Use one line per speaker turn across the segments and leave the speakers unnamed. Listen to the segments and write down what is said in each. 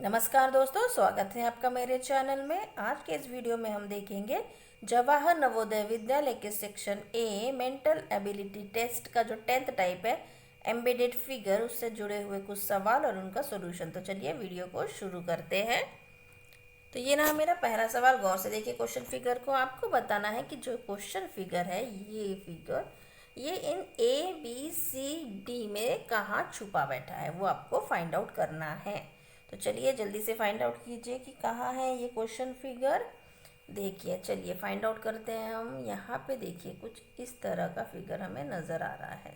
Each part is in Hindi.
नमस्कार दोस्तों, स्वागत है आपका मेरे चैनल में। आज के इस वीडियो में हम देखेंगे जवाहर नवोदय विद्यालय के section A mental ability test का जो 10th टाइप है एम्बेडेड फिगर, उससे जुड़े हुए कुछ सवाल और उनका सॉल्यूशन। तो चलिए वीडियो को शुरू करते हैं। तो ये ना मेरा पहला सवाल, गौर से देखिए क्वेश्चन फिगर को। आपको बताना है कि जो क्वेश्चन फिगर है ये फिगर ये इन ए बी सी डी में कहाँ छुपा बैठा है, वो आपको फाइंड आउट करना है। तो चलिए जल्दी से फाइंड आउट कीजिए कि कहाँ है ये क्वेश्चन फिगर। देखिए चलिए फाइंड आउट करते हैं हम। यहाँ पे देखिए कुछ इस तरह का फिगर हमें नज़र आ रहा है।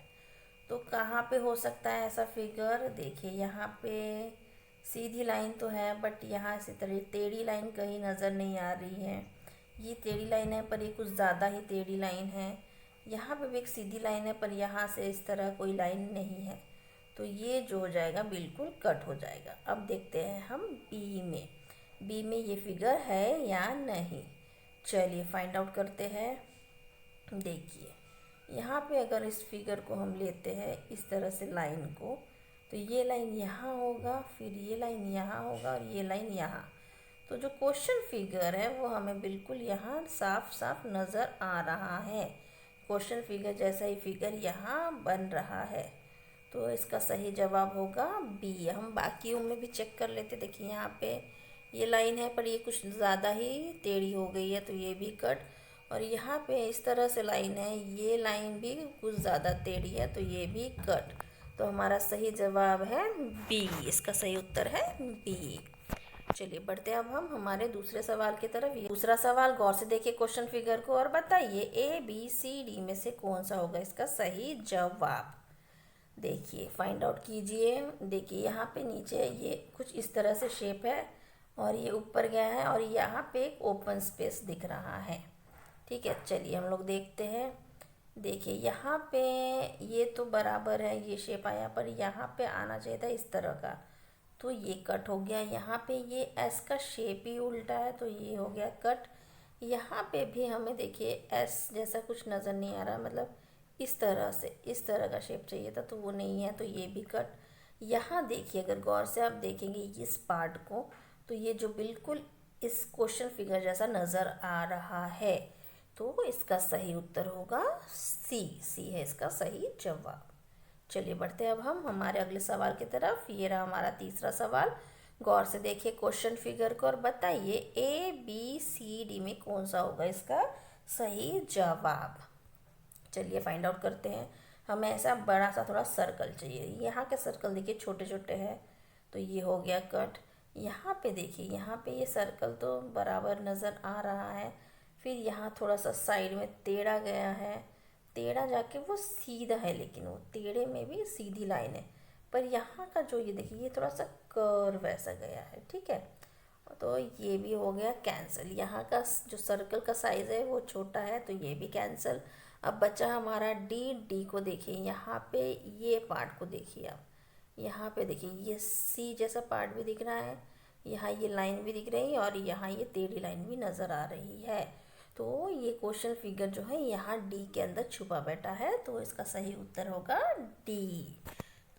तो कहाँ पे हो सकता है ऐसा फिगर? देखिए यहाँ पे सीधी लाइन तो है, बट यहाँ से तरह टेढ़ी लाइन कहीं नज़र नहीं आ रही है। ये टेढ़ी लाइन है पर ये कुछ ज़्यादा ही टेढ़ी लाइन है। यहाँ पे भी एक सीधी लाइन है पर यहाँ से इस तरह कोई लाइन नहीं है। तो ये जो हो जाएगा बिल्कुल कट हो जाएगा। अब देखते हैं हम बी में ये फिगर है या नहीं। चलिए फाइंड आउट करते हैं। देखिए यहाँ पे अगर इस फिगर को हम लेते हैं इस तरह से लाइन को, तो ये लाइन यहाँ होगा, फिर ये लाइन यहाँ होगा और ये लाइन यहाँ। तो जो क्वेश्चन फिगर है वो हमें बिल्कुल यहाँ साफ साफ नज़र आ रहा है। क्वेश्चन फिगर जैसा ही फिगर यहाँ बन रहा है। तो इसका सही जवाब होगा बी। हम बाकियों में भी चेक कर लेते। देखिए यहाँ पे ये लाइन है पर ये कुछ ज़्यादा ही टेढ़ी हो गई है, तो ये भी कट। और यहाँ पे इस तरह से लाइन है, ये लाइन भी कुछ ज़्यादा टेढ़ी है, तो ये भी कट। तो हमारा सही जवाब है बी। इसका सही उत्तर है बी। चलिए बढ़ते हैं अब हम हमारे दूसरे सवाल की तरफ। ये दूसरा सवाल, गौर से देखिए क्वेश्चन फिगर को और बताइए ए बी सी डी में से कौन सा होगा इसका सही जवाब। देखिए फाइंड आउट कीजिए। देखिए यहाँ पे नीचे ये कुछ इस तरह से शेप है और ये ऊपर गया है और यहाँ पे एक ओपन स्पेस दिख रहा है। ठीक है, चलिए हम लोग देखते हैं। देखिए यहाँ पे ये तो बराबर है, ये शेप आया, पर यहाँ पे आना चाहिए था इस तरह का, तो ये कट हो गया। यहाँ पे ये एस का शेप ही उल्टा है, तो ये हो गया कट। यहाँ पे भी हमें देखिए एस जैसा कुछ नज़र नहीं आ रहा, मतलब इस तरह से इस तरह का शेप चाहिए था, तो वो नहीं है, तो ये भी कट। यहाँ देखिए अगर गौर से आप देखेंगे इस पार्ट को, तो ये जो बिल्कुल इस क्वेश्चन फिगर जैसा नज़र आ रहा है, तो इसका सही उत्तर होगा सी है इसका सही जवाब। चलिए बढ़ते हैं अब हम हमारे अगले सवाल की तरफ। ये रहा हमारा तीसरा सवाल। गौर से देखिए क्वेश्चन फिगर को और बताइए ए बी सी डी में कौन सा होगा इसका सही जवाब। चलिए फाइंड आउट करते हैं। हमें ऐसा बड़ा सा थोड़ा सर्कल चाहिए। यहाँ के सर्कल देखिए छोटे छोटे हैं, तो ये हो गया कट। यहाँ पे देखिए, यहाँ पे ये सर्कल तो बराबर नज़र आ रहा है, फिर यहाँ थोड़ा सा साइड में टेढ़ा गया है, टेढ़ा जाके वो सीधा है, लेकिन वो टेढ़े में भी सीधी लाइन है। पर यहाँ का जो ये देखिए ये थोड़ा सा कर्व ऐसा गया है। ठीक है, तो ये भी हो गया कैंसिल। यहाँ का जो सर्कल का साइज़ है वो छोटा है, तो ये भी कैंसिल। अब बचा हमारा डी को देखिए। यहाँ पे ये पार्ट को देखिए आप, यहाँ पे देखिए ये सी जैसा पार्ट भी दिख रहा है, यहाँ ये लाइन भी दिख रही है और यहाँ ये टेढ़ी लाइन भी नज़र आ रही है। तो ये क्वेश्चन फिगर जो है यहाँ डी के अंदर छुपा बैठा है, तो इसका सही उत्तर होगा डी।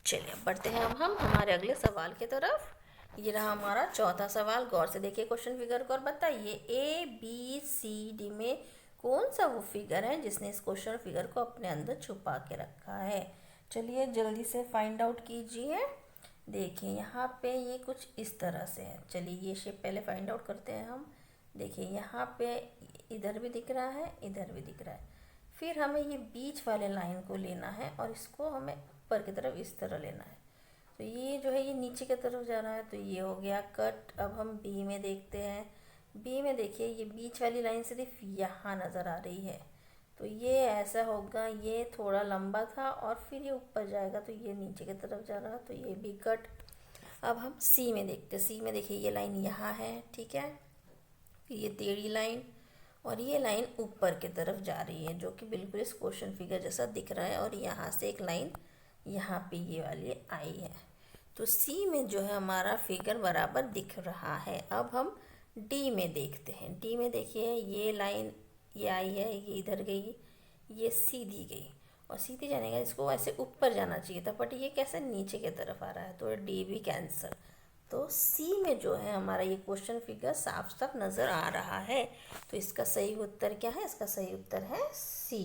चलिए अब बढ़ते हैं अब हम हमारे अगले सवाल की तरफ। ये रहा हमारा चौथा सवाल। गौर से देखिए क्वेश्चन फिगर को और बताइए ए बी सी डी में कौन सा वो फिगर है जिसने इस क्वेश्चन फिगर को अपने अंदर छुपा के रखा है। चलिए जल्दी से फाइंड आउट कीजिए। देखिए यहाँ पे ये कुछ इस तरह से है। चलिए ये शेप पहले फाइंड आउट करते हैं हम। देखिए यहाँ पे इधर भी दिख रहा है, इधर भी दिख रहा है। फिर हमें ये बीच वाले लाइन को लेना है और इसको हमें ऊपर की तरफ इस तरह लेना है। तो ये जो है ये नीचे की तरफ जा रहा है, तो ये हो गया कट। अब हम बी में देखते हैं। बी में देखिए ये बीच वाली लाइन सिर्फ यहाँ नज़र आ रही है, तो ये ऐसा होगा, ये थोड़ा लंबा था और फिर ये ऊपर जाएगा, तो ये नीचे की तरफ जा रहा है, तो ये भी कट। अब हम सी में देखते हैं। सी में देखिए ये लाइन यहाँ है, ठीक है, ये टेढ़ी लाइन और ये लाइन ऊपर की तरफ जा रही है, जो कि बिल्कुल इस क्वेश्चन फिगर जैसा दिख रहा है, और यहाँ से एक लाइन यहाँ पे ये वाली आई है। तो सी में जो है हमारा फिगर बराबर दिख रहा है। अब हम डी में देखते हैं। डी में देखिए ये लाइन ये आई है, ये इधर गई, ये सीधी गई, और सीधी जाने का इसको ऐसे ऊपर जाना चाहिए था, बट ये कैसे नीचे की तरफ आ रहा है, तो डी भी कैंसिल। तो सी में जो है हमारा ये क्वेश्चन फिगर साफ साफ नज़र आ रहा है। तो इसका सही उत्तर क्या है? इसका सही उत्तर है सी।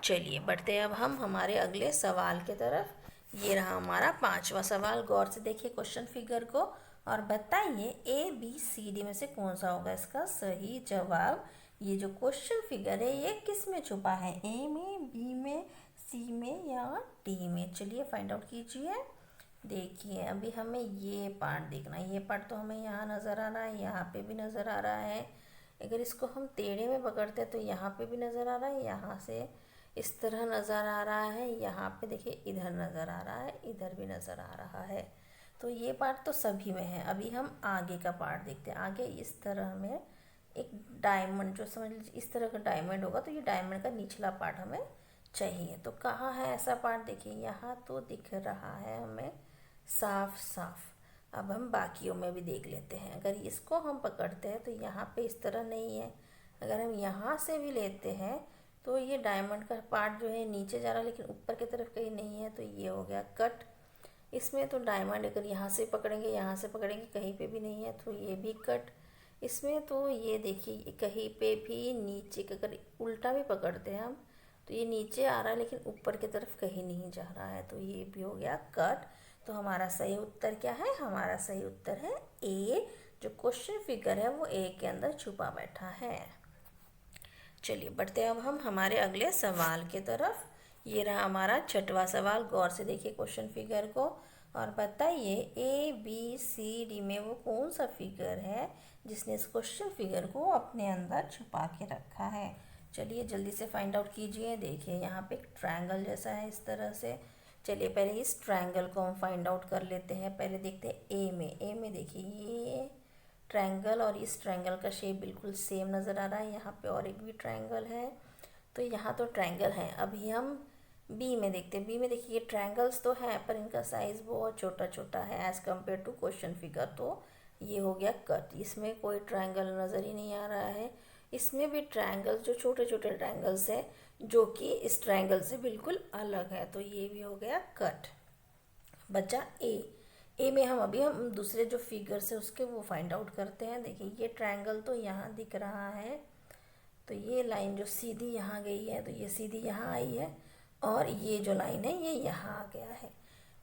चलिए बढ़ते हैं अब हम हमारे अगले सवाल के तरफ। ये रहा हमारा 5वां सवाल। गौर से देखिए क्वेश्चन फिगर को और बताइए ABCD में से कौन सा होगा इसका सही जवाब। ये जो क्वेश्चन फिगर है ये किस में छुपा है? ए में, बी में, सी में या डी में? चलिए फाइंड आउट कीजिए। देखिए अभी हमें ये पार्ट देखना है। ये पार्ट तो हमें यहाँ नज़र आ रहा है, यहाँ पे भी नज़र आ रहा है। अगर इसको हम टेढ़े में पकड़ते हैं तो यहाँ पे भी नज़र आ रहा है, यहाँ से इस तरह नज़र आ रहा है, यहाँ पे देखिए इधर नज़र आ रहा है, इधर भी नज़र आ रहा है। तो ये पार्ट तो सभी में है। अभी हम आगे का पार्ट देखते हैं। आगे इस तरह में एक डायमंड, जो समझ लीजिए इस तरह का डायमंड होगा, तो ये डायमंड का निचला पार्ट हमें चाहिए। तो कहाँ है ऐसा पार्ट? देखिए यहाँ तो दिख रहा है हमें साफ साफ। अब हम बाकियों में भी देख लेते हैं। अगर इसको हम पकड़ते हैं तो यहाँ पे इस तरह नहीं है। अगर हम यहाँ से भी लेते हैं तो ये डायमंड का पार्ट जो है नीचे जा रहा है, लेकिन ऊपर की तरफ कहीं नहीं है, तो ये हो गया कट। इसमें तो डायमंड अगर यहाँ से पकड़ेंगे, यहाँ से पकड़ेंगे, कहीं पे भी नहीं है, तो ये भी कट। इसमें तो ये देखिए कहीं पे भी नीचे का अगर उल्टा भी पकड़ते हैं हम तो ये नीचे आ रहा है, लेकिन ऊपर की तरफ कहीं नहीं जा रहा है, तो ये भी हो गया कट। तो हमारा सही उत्तर क्या है? हमारा सही उत्तर है ए। जो क्वेश्चन फिगर है वो ए के अंदर छुपा बैठा है। चलिए बढ़ते हैं अब हम हमारे अगले सवाल के तरफ। ये रहा हमारा 6वां सवाल। गौर से देखिए क्वेश्चन फिगर को और बताइए ABCD में वो कौन सा फिगर है जिसने इस क्वेश्चन फिगर को अपने अंदर छुपा के रखा है। चलिए जल्दी से फाइंड आउट कीजिए। देखिए यहाँ पे एक ट्रायंगल जैसा है इस तरह से। चलिए पहले इस ट्रायंगल को हम फाइंड आउट कर लेते हैं। पहले देखते हैं ए में देखिए ये ट्रायंगल और इस ट्रायंगल का शेप बिल्कुल सेम नज़र आ रहा है। यहाँ पे और एक भी ट्रायंगल है, तो यहाँ तो ट्रायंगल है। अभी हम बी में देखते हैं। बी में देखिए ये ट्रायंगल्स तो हैं पर इनका साइज़ बहुत छोटा छोटा है as compare to question figure. तो ये हो गया कट। इसमें कोई ट्रायंगल नज़र ही नहीं आ रहा है। इसमें भी ट्रायंगल्स जो छोटे छोटे ट्रायंगल्स है जो कि इस ट्रायंगल से बिल्कुल अलग है, तो ये भी हो गया कट। बचा ए में हम दूसरे जो फिगर्स है उसके वो फाइंड आउट करते हैं। देखिए ये ट्रायंगल तो यहाँ दिख रहा है, तो ये लाइन जो सीधी यहाँ गई है तो ये सीधी यहाँ आई है, और ये जो लाइन है ये यहाँ आ गया है।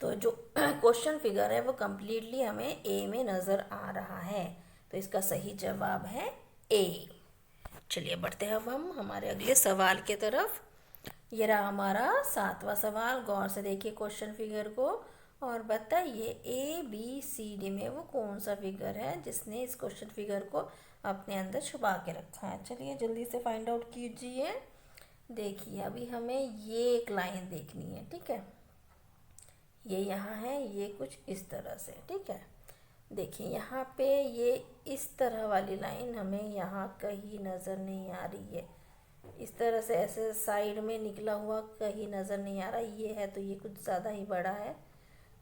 तो जो क्वेश्चन फिगर है वो कम्प्लीटली हमें ए में नज़र आ रहा है, तो इसका सही जवाब है ए। चलिए बढ़ते हैं अब हम हमारे अगले सवाल के तरफ। ये रहा हमारा 7वां सवाल। गौर से देखिए क्वेश्चन फिगर को और बताइए ABCD में वो कौन सा फिगर है जिसने इस क्वेश्चन फिगर को अपने अंदर छुपा के रखा है। चलिए जल्दी से फाइंड आउट कीजिए। देखिए अभी हमें ये एक लाइन देखनी है, ठीक है। ये यहाँ है, ये कुछ इस तरह से, ठीक है। देखिए यहाँ पे ये इस तरह वाली लाइन हमें यहाँ कहीं नज़र नहीं आ रही है। इस तरह से ऐसे साइड में निकला हुआ कहीं नज़र नहीं आ रहा। ये है तो ये कुछ ज़्यादा ही बड़ा है,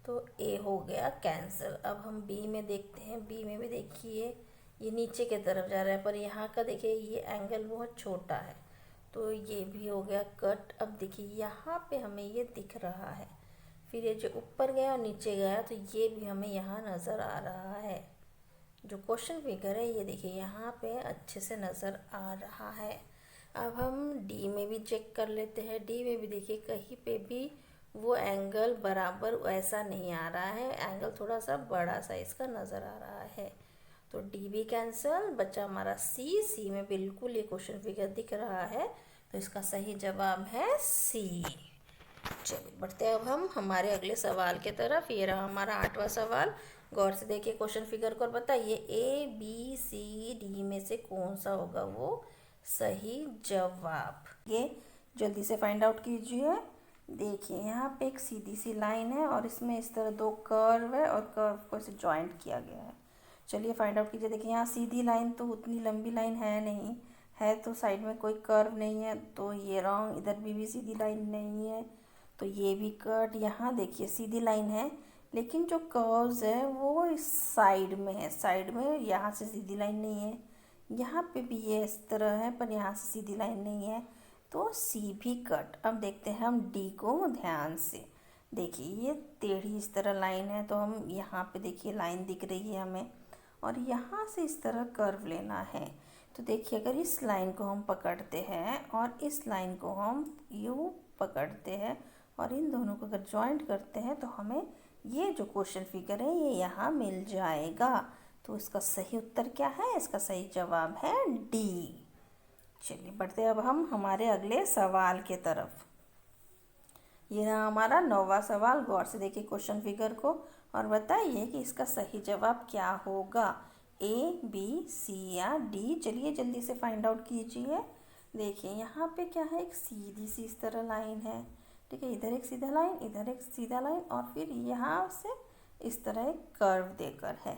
तो ए हो गया कैंसिल। अब हम बी में देखते हैं। बी में भी देखिए ये नीचे की तरफ जा रहा है, पर यहाँ का देखिए ये एंगल बहुत छोटा है, तो ये भी हो गया कट। अब देखिए यहाँ पे हमें ये दिख रहा है, फिर ये जो ऊपर गया और नीचे गया तो ये भी हमें यहाँ नज़र आ रहा है। जो क्वेश्चन फिगर है ये देखिए यहाँ पे अच्छे से नज़र आ रहा है। अब हम डी में भी चेक कर लेते हैं। डी में भी देखिए कहीं पे भी वो एंगल बराबर वैसा नहीं आ रहा है, एंगल थोड़ा सा बड़ा साइज का नज़र आ रहा है, तो डी भी कैंसिल। बचा हमारा सी में बिल्कुल ये क्वेश्चन फिगर दिख रहा है, तो इसका सही जवाब है सी। चलिए बढ़ते हैं अब हम हमारे अगले सवाल के तरफ। ये रहा हमारा 8वां सवाल। गौर से देखिए क्वेश्चन फिगर को और बताइए ABCD में से कौन सा होगा वो सही जवाब। ये जल्दी से फाइंड आउट कीजिए। देखिए यहाँ पे एक सीधी सी लाइन है और इसमें इस तरह दो कर्व है और कर्व को इसे जॉइंट किया गया है। चलिए फाइंड आउट कीजिए। देखिए यहाँ सीधी लाइन तो उतनी लंबी लाइन है नहीं है, तो साइड में कोई कर्व नहीं है, तो ये रॉन्ग। इधर भी सीधी लाइन नहीं है, तो ये भी कट। यहाँ देखिए सीधी लाइन है लेकिन जो कर्व्स है वो इस साइड में है, साइड में यहाँ से सीधी लाइन नहीं है। यहाँ पे भी ये इस तरह है पर यहाँ से सीधी लाइन नहीं है, तो सी भी कट। अब देखते हैं हम डी को ध्यान से। देखिए ये टेढ़ी इस तरह लाइन है, तो हम यहाँ पे देखिए लाइन दिख रही है हमें, और यहाँ से इस तरह कर्व लेना है। तो देखिए अगर इस लाइन को हम पकड़ते हैं और इस लाइन को हम यूँ पकड़ते हैं और इन दोनों को अगर जॉइंट करते हैं तो हमें ये जो क्वेश्चन फिगर है ये यहाँ मिल जाएगा। तो इसका सही उत्तर क्या है? इसका सही जवाब है डी। चलिए बढ़ते अब हम हमारे अगले सवाल के तरफ। ये रहा हमारा 9वां सवाल। गौर से देखिए क्वेश्चन फिगर को और बताइए कि इसका सही जवाब क्या होगा, ए, बी, सी या डी। चलिए जल्दी से फाइंड आउट कीजिए। देखिए यहाँ पे क्या है, एक सीधी सी इस तरह लाइन है, ठीक है। इधर एक सीधा लाइन, इधर एक सीधा लाइन, और फिर यहाँ से इस तरह एक कर्व देकर है।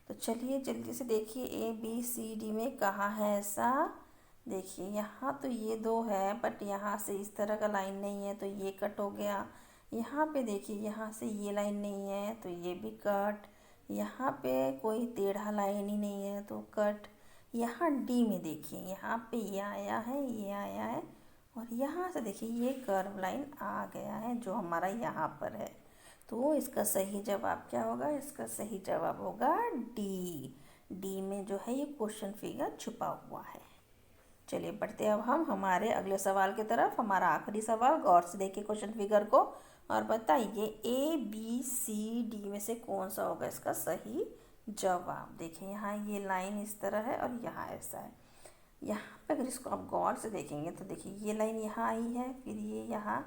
तो चलिए जल्दी से देखिए ए, बी, सी, डी में कहाँ है ऐसा। देखिए यहाँ तो ये दो है, बट यहाँ से इस तरह का लाइन नहीं है तो ये कट हो गया। यहाँ पे देखिए यहाँ से ये लाइन नहीं है तो ये भी कट। यहाँ पे कोई टेढ़ा लाइन ही नहीं है तो कट। यहाँ डी में देखिए यहाँ पे ये आया है, ये आया है, और यहाँ से देखिए ये कर्व लाइन आ गया है जो हमारा यहाँ पर है। तो इसका सही जवाब क्या होगा? इसका सही जवाब होगा डी। डी में जो है ये क्वेश्चन फिगर छुपा हुआ है। चलिए बढ़ते अब हम हमारे अगले सवाल की तरफ। हमारा आखिरी सवाल, गौर से देखिए क्वेश्चन फिगर को और बताइए ए, बी, सी, डी में से कौन सा होगा इसका सही जवाब। देखिए यहाँ ये लाइन इस तरह है और यहाँ ऐसा है। यहाँ पे अगर इसको आप गौर से देखेंगे तो देखिए ये लाइन यहाँ आई है, फिर ये यहाँ,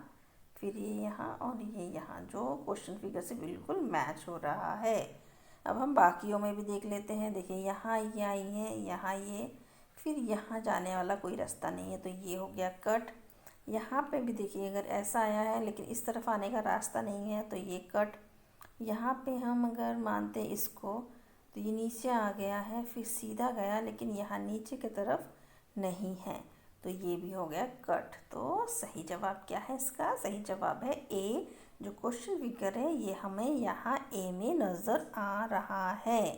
फिर ये यहाँ और ये यहाँ, जो क्वेश्चन फिगर से बिल्कुल मैच हो रहा है। अब हम बाकियों में भी देख लेते हैं। देखिए यहाँ ये आई है, यहाँ ये, फिर यहाँ जाने वाला कोई रास्ता नहीं है तो ये हो गया कट। यहाँ पे भी देखिए अगर ऐसा आया है लेकिन इस तरफ आने का रास्ता नहीं है तो ये कट। यहाँ पे हम अगर मानते इसको तो ये नीचे आ गया है, फिर सीधा गया लेकिन यहाँ नीचे की तरफ नहीं है तो ये भी हो गया कट। तो सही जवाब क्या है? इसका सही जवाब है ए। जो क्वेश्चन फिगर है ये हमें यहाँ ए में नज़र आ रहा है,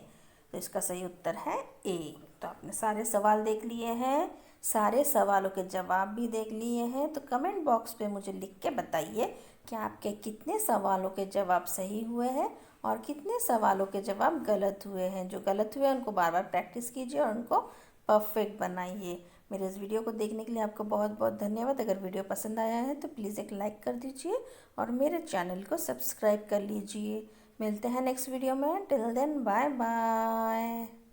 तो इसका सही उत्तर है ए। तो आपने सारे सवाल देख लिए हैं, सारे सवालों के जवाब भी देख लिए हैं। तो कमेंट बॉक्स पे मुझे लिख के बताइए कि आपके कितने सवालों के जवाब सही हुए हैं और कितने सवालों के जवाब गलत हुए हैं। जो गलत हुए हैं उनको बार बार प्रैक्टिस कीजिए और उनको परफेक्ट बनाइए। मेरे इस वीडियो को देखने के लिए आपको बहुत बहुत धन्यवाद। अगर वीडियो पसंद आया है तो प्लीज़ एक लाइक कर दीजिए और मेरे चैनल को सब्सक्राइब कर लीजिए। मिलते हैं नेक्स्ट वीडियो में। Till then bye bye.